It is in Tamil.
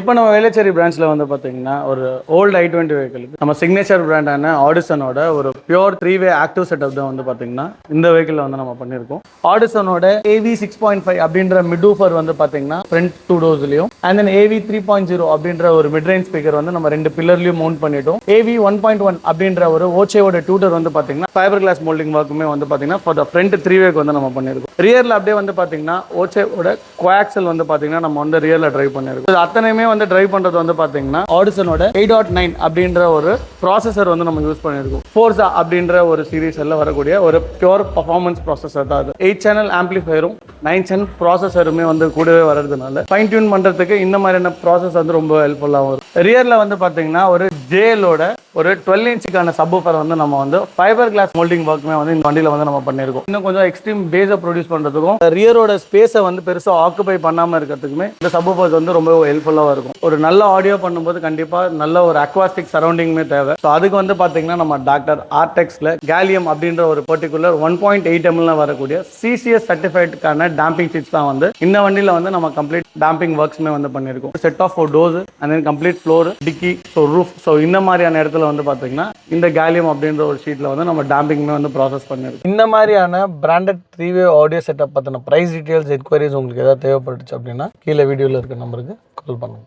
இப்போ நம்ம வேளச்சேரி பிரான்ச்ல வந்து பார்த்தீங்கன்னா ஒரு ஓல்டு i20 வெஹிக்கிளுக்கு நம்ம சிக்னேச்சர் பிராண்டான ஆடிசனோட ஒரு பியூர் 3-வே ஆக்டிவ் செட்டப் தான் வந்து பார்த்தீங்கன்னா இந்த வெஹிக்கிளில் வந்து நம்ம பண்ணியிருக்கோம். ஆடிசனோட AV 6.5 அப்படின்ற மிட்வூஃபர் வந்து பார்த்தீங்கன்னா ஃப்ரண்ட் 2 டோர்ஸ்லையும் அண்ட் தென் AV 3.0 அப்படின்ற ஒரு மிட் ரேஞ்ச் ஸ்பீக்கர் வந்து நம்ம 2 பில்லர்லையும் மவுண்ட் பண்ணிட்டோம். AV 1.1 அப்படின்ற ஒரு ஓச்சேவோட டியூட்டர் வந்து பார்த்தீங்கன்னா ஃபைபர் கிளாஸ் மோல்டிங் ஒர்க்குமே வந்து பார்த்தீங்கன்னா ஃபார் த ஃப்ரண்ட் 3-வேக்கு வந்து நம்ம பண்ணியிருக்கோம். ரியரில் அப்படியே வந்து பார்த்தீங்கன்னா ஓச்சேவோட கோஆக்சல் வந்து பார்த்தீங்கன்னா நம்ம வந்து ரியரில் ட்ரைவ் பண்ணியிருக்கோம். இது அத்தனையுமே வந்து ட்ரைவ் பண்றது வந்து பாத்தீங்கன்னா ஆடிசனோட 8.9 அப்படின்ற ஒரு ப்ராசஸர் வந்து நம்ம யூஸ் பண்ணியிருக்கோம். ஃபோர்ஸா அப்படின்ற ஒரு சீரீஸ்ல வரக்கூடிய ஒரு பியூர் பர்ஃபார்மன்ஸ் ப்ராசஸர் தான் அது. 8 சேனல் ஆம்பிளிஃபயரும் 9 சேனல் ப்ராசஸருமே வந்து கூடவே வர்றதுனால ஃபைன் டியூன் பண்றதுக்கு இந்த மாதிரியான ப்ராசஸ் வந்து ரொம்ப ஹெல்ப்ஃபுல்லாக வரும். ரியர்ல வந்து பாத்தீங்கன்னா ஒரு ஜேஎலோட ஒரு 12 இன்ச்சுக்கான சப்வூஃபர் வந்து நம்ம வந்து ஃபைபர் கிளாஸ் மோல்டிங் ஒர்க்குமே வந்து இந்த வண்டியில வந்து நம்ம பண்ணியிருக்கோம். இன்னும் கொஞ்சம் எக்ஸ்ட்ரீம் பேஸை ப்ரொடியூஸ் பண்றதுக்கும் ரியரோட ஸ்பேஸை வந்து பெருசா ஆக்குபை பண்ணாம இருக்கிறதுக்குமே இந்த சப்வூஃபர்ஸ் வந்து ரொம்ப ஹெல்ப்ஃபுல்லாக இருக்கும். ஒரு நல்ல ஆடியோ பண்ணும்போது கண்டிப்பாக நல்ல ஒரு அக்வாஸ்டிக் சரௌண்டிங்குமே தேவை. ஸோ அதுக்கு வந்து பார்த்தீங்கன்னா நம்ம டாக்டர் ஆர்டெக்ஸில் கேலியம் அப்படின்ற ஒரு பர்டிகுலர் 1.8 ml வரக்கூடிய CCS சர்டிஃபைடுக்கான டேம்பிங் சீட்ஸ் தான் வந்து இந்த வண்டியில் வந்து நம்ம கம்ப்ளீட் டேம்பிங் ஒர்க்ஸ்மே வந்து பண்ணியிருக்கோம். Set of 4 doors and then complete floor, dickey, so roof, so இந்த மாதிரியான இடத்துல வந்து பார்த்தீங்கன்னா இந்த கேலியம் அப்படின்ற ஒரு ஷீட்டில் வந்து நம்ம டேம்பிங்மே வந்து ப்ராசஸ் பண்ணியிருக்கோம். இந்த மாதிரியான பிராண்டட் 3-வே ஆடியோ செட்டப் பற்றின ப்ரைஸ் டீட்டெயில்ஸ் என்கொயரிஸ் உங்களுக்கு ஏதாவது தேவைப்பட்டுச்சு அப்படின்னா கீழே வீடியோவில் இருக்க நம்பருக்கு கால் பண்ணுங்க.